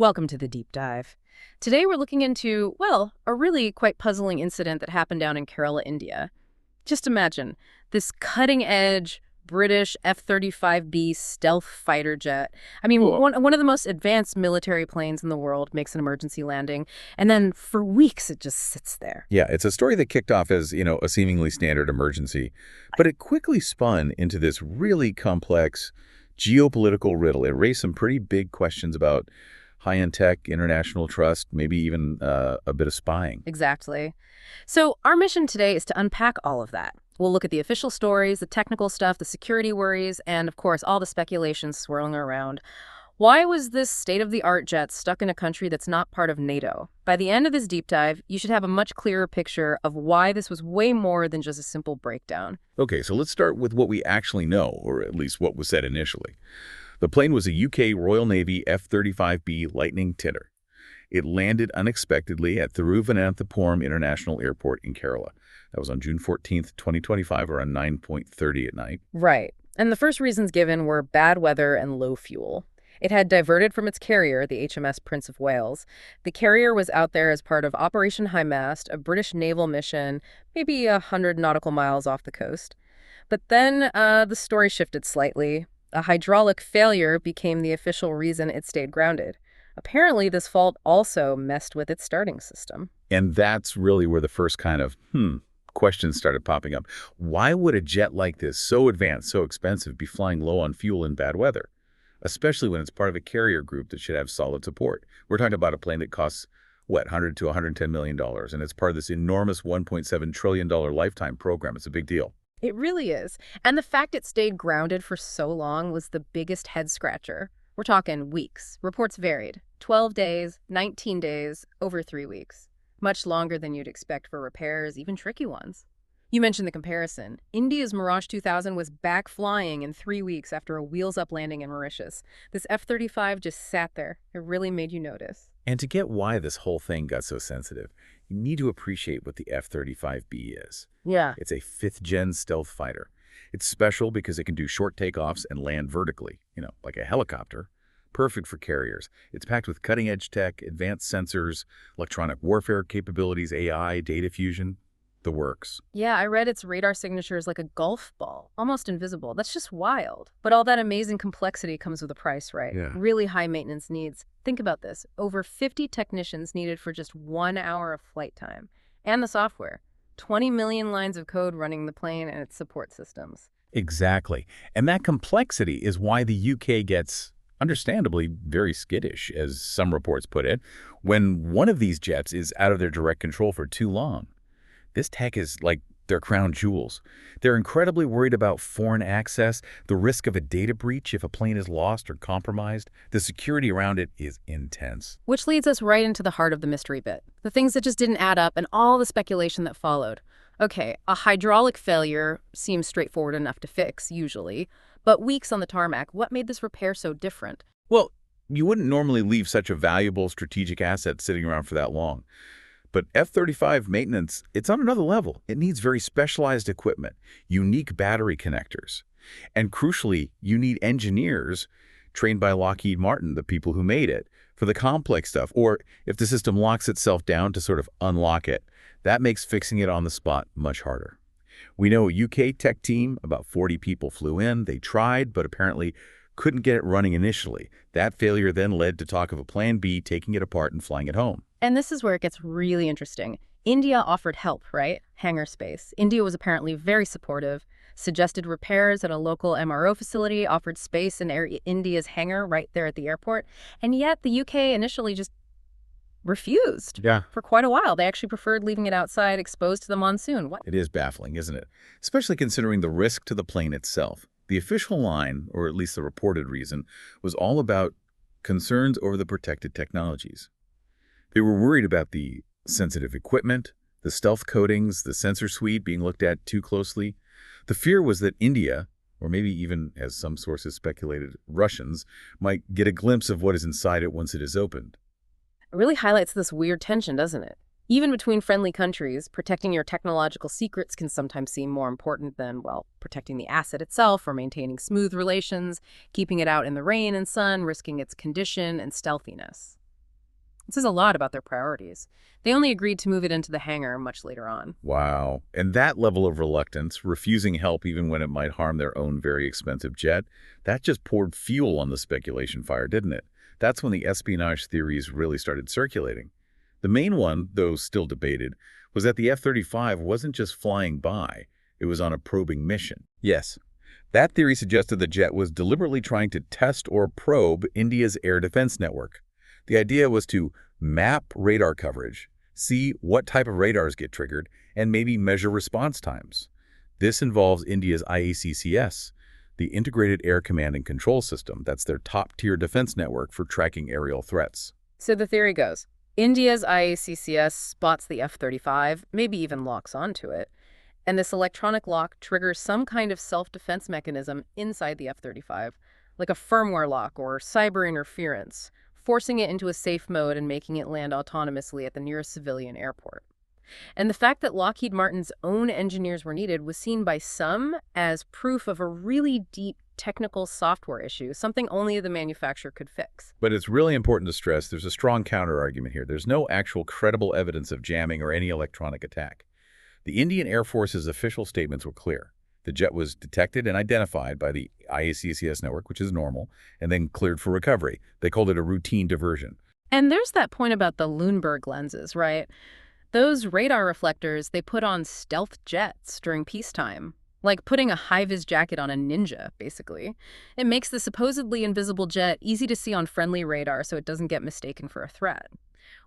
Welcome to the deep dive. Today we're looking into, well, a really quite puzzling incident that happened down in Kerala, India. Just imagine this cutting-edge British F-35B stealth fighter jet. I mean, Cool. one of the most advanced military planes in the world makes an emergency landing, and then for weeks it just sits there. Yeah, it's a story that kicked off as, a seemingly standard emergency, but it quickly spun into this really complex geopolitical riddle. It raised some pretty big questions about high-end tech, international trust, maybe even a bit of spying. Exactly. So our mission today is to unpack all of that. We'll look at the official stories, the technical stuff, the security worries, and of course, all the speculation swirling around. Why was this state-of-the-art jet stuck in a country that's not part of NATO? By the end of this deep dive, you should have a much clearer picture of why this was way more than just a simple breakdown. Okay, so let's start with what we actually know, or at least what was said initially. The plane was a UK Royal Navy F-35B Lightning Titter. It landed unexpectedly at Thiruvananthapuram International Airport in Kerala. That was on June 14th, 2025, around 9:30 at night. Right. And the first reasons given were bad weather and low fuel. It had diverted from its carrier, the HMS Prince of Wales. The carrier was out there as part of Operation High Mast, a British naval mission, maybe 100 nautical miles off the coast. But then the story shifted slightly. A hydraulic failure became the official reason it stayed grounded. Apparently, this fault also messed with its starting system. And that's really where the first kind of, questions started popping up. Why would a jet like this, so advanced, so expensive, be flying low on fuel in bad weather? Especially when it's part of a carrier group that should have solid support. We're talking about a plane that costs, what, $100 to $110 million, and it's part of this enormous $1.7 trillion lifetime program. It's a big deal. It really is. And the fact it stayed grounded for so long was the biggest head scratcher. We're talking weeks. Reports varied. 12 days, 19 days, over 3 weeks. Much longer than you'd expect for repairs, even tricky ones. You mentioned the comparison. India's Mirage 2000 was back flying in 3 weeks after a wheels-up landing in Mauritius. This F-35 just sat there. It really made you notice. And to get why this whole thing got so sensitive, you need to appreciate what the F-35B is. Yeah. It's a fifth-gen stealth fighter. It's special because it can do short takeoffs and land vertically, like a helicopter. Perfect for carriers. It's packed with cutting-edge tech, advanced sensors, electronic warfare capabilities, AI, data fusion, the works. Yeah, I read its radar signature is like a golf ball, almost invisible. That's just wild. But all that amazing complexity comes with a price, right? Yeah. Really high maintenance needs. Think about this. Over 50 technicians needed for just 1 hour of flight time. And the software. 20 million lines of code running the plane and its support systems. Exactly. And that complexity is why the UK gets, understandably, very skittish, as some reports put it, when one of these jets is out of their direct control for too long. This tech is like their crown jewels. They're incredibly worried about foreign access, the risk of a data breach if a plane is lost or compromised. The security around it is intense. Which leads us right into the heart of the mystery bit. The things that just didn't add up and all the speculation that followed. Okay, a hydraulic failure seems straightforward enough to fix, usually. But weeks on the tarmac, what made this repair so different? Well, you wouldn't normally leave such a valuable strategic asset sitting around for that long. But F-35 maintenance, it's on another level. It needs very specialized equipment, unique battery connectors. And crucially, you need engineers trained by Lockheed Martin, the people who made it, for the complex stuff. Or if the system locks itself down to sort of unlock it, that makes fixing it on the spot much harder. We know a UK tech team, about 40 people flew in. They tried, but apparently couldn't get it running initially. That failure then led to talk of a plan B, taking it apart and flying it home. And this is where it gets really interesting. India offered help, right? Hangar space. India was apparently very supportive, suggested repairs at a local MRO facility, offered space in India's hangar right there at the airport. And yet the UK initially just refused. Yeah. For quite a while. They actually preferred leaving it outside, exposed to the monsoon. What? It is baffling, isn't it? Especially considering the risk to the plane itself. The official line, or at least the reported reason, was all about concerns over the protected technologies. They were worried about the sensitive equipment, the stealth coatings, the sensor suite being looked at too closely. The fear was that India, or maybe even, as some sources speculated, Russians, might get a glimpse of what is inside it once it is opened. It really highlights this weird tension, doesn't it? Even between friendly countries, protecting your technological secrets can sometimes seem more important than, well, protecting the asset itself or maintaining smooth relations, keeping it out in the rain and sun, risking its condition and stealthiness. It says a lot about their priorities. They only agreed to move it into the hangar much later on. Wow. And that level of reluctance, refusing help even when it might harm their own very expensive jet, that just poured fuel on the speculation fire, didn't it? That's when the espionage theories really started circulating. The main one, though still debated, was that the F-35 wasn't just flying by, it was on a probing mission. Yes, that theory suggested the jet was deliberately trying to test or probe India's air defense network. The idea was to map radar coverage, see what type of radars get triggered, and maybe measure response times. This involves India's IACCS, the Integrated Air Command and Control System. That's their top-tier defense network for tracking aerial threats. So the theory goes, India's IACCS spots the F-35, maybe even locks onto it, and this electronic lock triggers some kind of self-defense mechanism inside the F-35, like a firmware lock or cyber interference, forcing it into a safe mode and making it land autonomously at the nearest civilian airport. And the fact that Lockheed Martin's own engineers were needed was seen by some as proof of a really deep technical software issue, something only the manufacturer could fix. But it's really important to stress there's a strong counter-argument here. There's no actual credible evidence of jamming or any electronic attack. The Indian Air Force's official statements were clear. The jet was detected and identified by the IACCS network, which is normal, and then cleared for recovery. They called it a routine diversion. And there's that point about the Lundberg lenses, right? Those radar reflectors they put on stealth jets during peacetime, like putting a high-vis jacket on a ninja, basically. It makes the supposedly invisible jet easy to see on friendly radar so it doesn't get mistaken for a threat,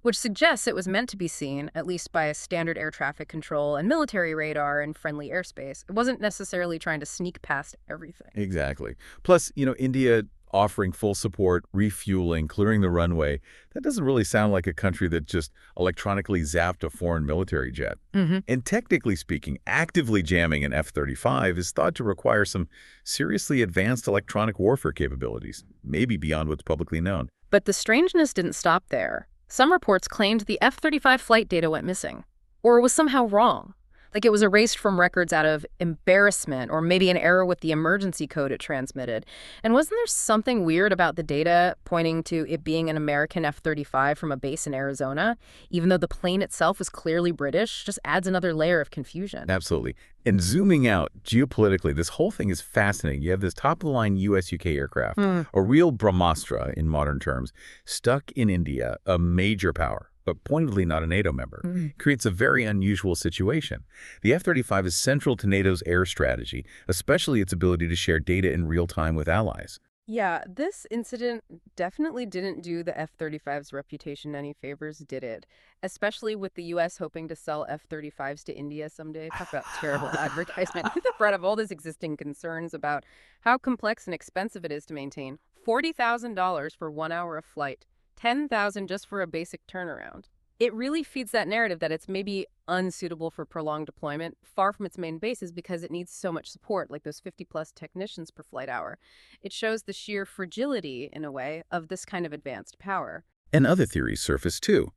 which suggests it was meant to be seen, at least by a standard air traffic control and military radar in friendly airspace. It wasn't necessarily trying to sneak past everything. Exactly. Plus, India offering full support, refueling, clearing the runway, that doesn't really sound like a country that just electronically zapped a foreign military jet. And technically speaking, actively jamming an F-35 is thought to require some seriously advanced electronic warfare capabilities, maybe beyond what's publicly known. But the strangeness didn't stop there. Some reports claimed the F-35 flight data went missing, or was somehow wrong. Like it was erased from records out of embarrassment, or maybe an error with the emergency code it transmitted. And wasn't there something weird about the data pointing to it being an American F-35 from a base in Arizona, even though the plane itself was clearly British? Just adds another layer of confusion. Absolutely. And zooming out, geopolitically, this whole thing is fascinating. You have this top-of-the-line U.S.-UK aircraft, a real Brahmastra in modern terms, stuck in India, a major power, but pointedly not a NATO member, creates a very unusual situation. The F-35 is central to NATO's air strategy, especially its ability to share data in real time with allies. Yeah, this incident definitely didn't do the F-35's reputation any favors, did it? Especially with the U.S. hoping to sell F-35s to India someday. Talk about terrible advertisement. The threat of all these existing concerns about how complex and expensive it is to maintain. $40,000 for 1 hour of flight. $10,000 just for a basic turnaround. It really feeds that narrative that it's maybe unsuitable for prolonged deployment, far from its main bases because it needs so much support, like those 50-plus technicians per flight hour. It shows the sheer fragility, in a way, of this kind of advanced power. And other theories surface too,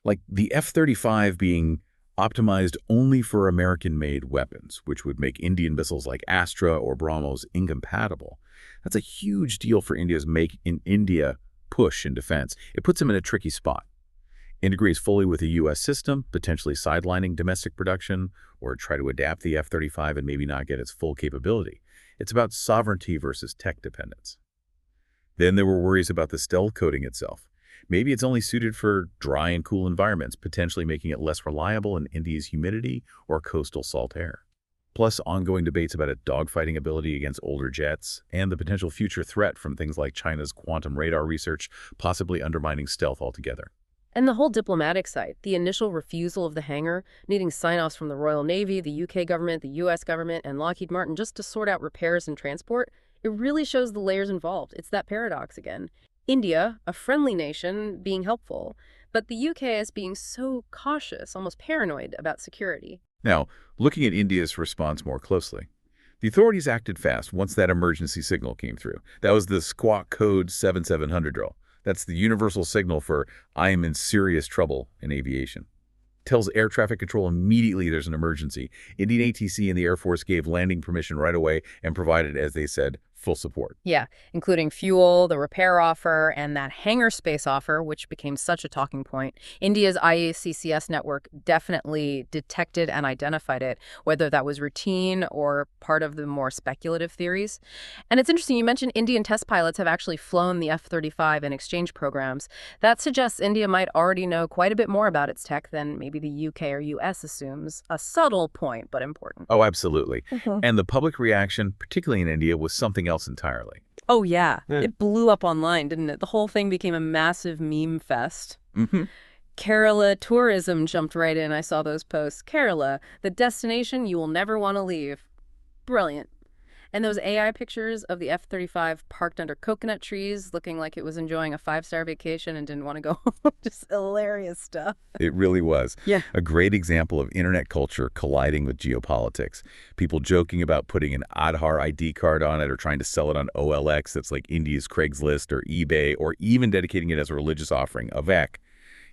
like the F-35 being optimized only for American-made weapons, which would make Indian missiles like Astra or BrahMos incompatible. That's a huge deal for India's Make in India push in defense. It puts them in a tricky spot. Integrates fully with a U.S. system, potentially sidelining domestic production, or try to adapt the F-35 and maybe not get its full capability. It's about sovereignty versus tech dependence. Then there were worries about the stealth coating itself. Maybe it's only suited for dry and cool environments, potentially making it less reliable in India's humidity or coastal salt air. Plus ongoing debates about its dogfighting ability against older jets, and the potential future threat from things like China's quantum radar research, possibly undermining stealth altogether. And the whole diplomatic side, the initial refusal of the hangar, needing sign-offs from the Royal Navy, the UK government, the US government, and Lockheed Martin just to sort out repairs and transport, it really shows the layers involved. It's that paradox again. India, a friendly nation, being helpful, but the UK as being so cautious, almost paranoid about security. Now, looking at India's response more closely, the authorities acted fast once that emergency signal came through. That was the squawk code 7700 drill. That's the universal signal for I am in serious trouble in aviation. Tells air traffic control immediately there's an emergency. Indian ATC and the Air Force gave landing permission right away and provided, as they said, full support. Yeah, including fuel, the repair offer, and that hangar space offer, which became such a talking point. India's IACCS network definitely detected and identified it, whether that was routine or part of the more speculative theories. And it's interesting, you mentioned Indian test pilots have actually flown the F-35 in exchange programs. That suggests India might already know quite a bit more about its tech than maybe the UK or US assumes. A subtle point, but important. Oh, absolutely. Mhm. And the public reaction, particularly in India, was something else entirely. Oh, yeah. It blew up online, didn't it? The whole thing became a massive meme fest. Hmm. Kerala tourism jumped right in. I saw those posts. Kerala, the destination you will never want to leave. Brilliant. And those AI pictures of the F-35 parked under coconut trees, looking like it was enjoying a five-star vacation and didn't want to go home. Just hilarious stuff. It really was. Yeah. A great example of internet culture colliding with geopolitics. People joking about putting an Aadhaar ID card on it or trying to sell it on OLX that's like India's Craigslist or eBay, or even dedicating it as a religious offering, a VEC.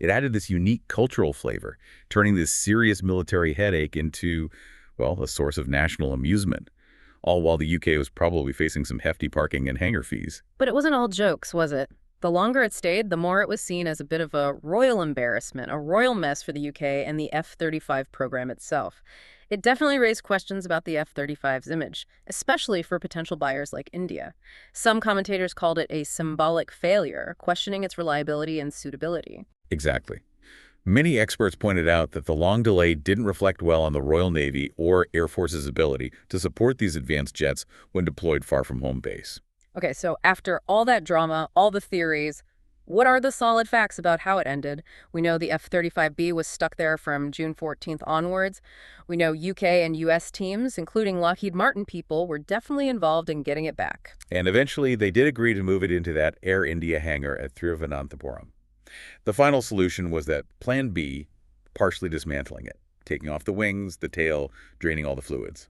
It added this unique cultural flavor, turning this serious military headache into, well, a source of national amusement. All while the UK was probably facing some hefty parking and hangar fees. But it wasn't all jokes, was it? The longer it stayed, the more it was seen as a bit of a royal embarrassment, a royal mess for the UK and the F-35 program itself. It definitely raised questions about the F-35's image, especially for potential buyers like India. Some commentators called it a symbolic failure, questioning its reliability and suitability. Exactly. Many experts pointed out that the long delay didn't reflect well on the Royal Navy or Air Force's ability to support these advanced jets when deployed far from home base. Okay, so after all that drama, all the theories, what are the solid facts about how it ended? We know the F-35B was stuck there from June 14th onwards. We know UK and US teams, including Lockheed Martin people, were definitely involved in getting it back. And eventually, they did agree to move it into that Air India hangar at Thiruvananthapuram. The final solution was that Plan B, partially dismantling it, taking off the wings, the tail, draining all the fluids.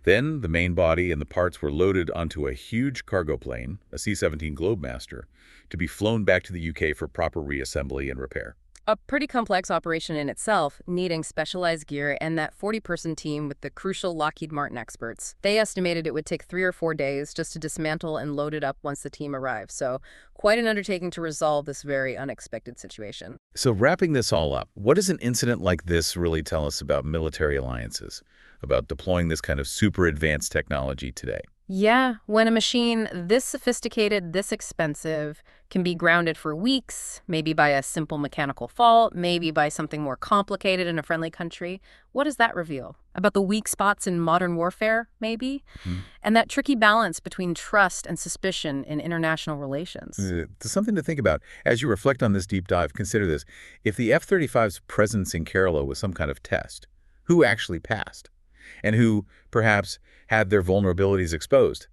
Then the main body and the parts were loaded onto a huge cargo plane, a C-17 Globemaster, to be flown back to the UK for proper reassembly and repair. A pretty complex operation in itself, needing specialized gear and that 40-person team with the crucial Lockheed Martin experts. They estimated it would take 3 or 4 days just to dismantle and load it up once the team arrived. So quite an undertaking to resolve this very unexpected situation. So wrapping this all up, what does an incident like this really tell us about military alliances, about deploying this kind of super advanced technology today? Yeah, when a machine this sophisticated, this expensive, can be grounded for weeks, maybe by a simple mechanical fault, maybe by something more complicated in a friendly country, what does that reveal? About the weak spots in modern warfare, maybe? Hmm. And that tricky balance between trust and suspicion in international relations. There's something to think about. As you reflect on this deep dive, consider this. If the F-35's presence in Kerala was some kind of test, who actually passed? And who, perhaps, had their vulnerabilities exposed?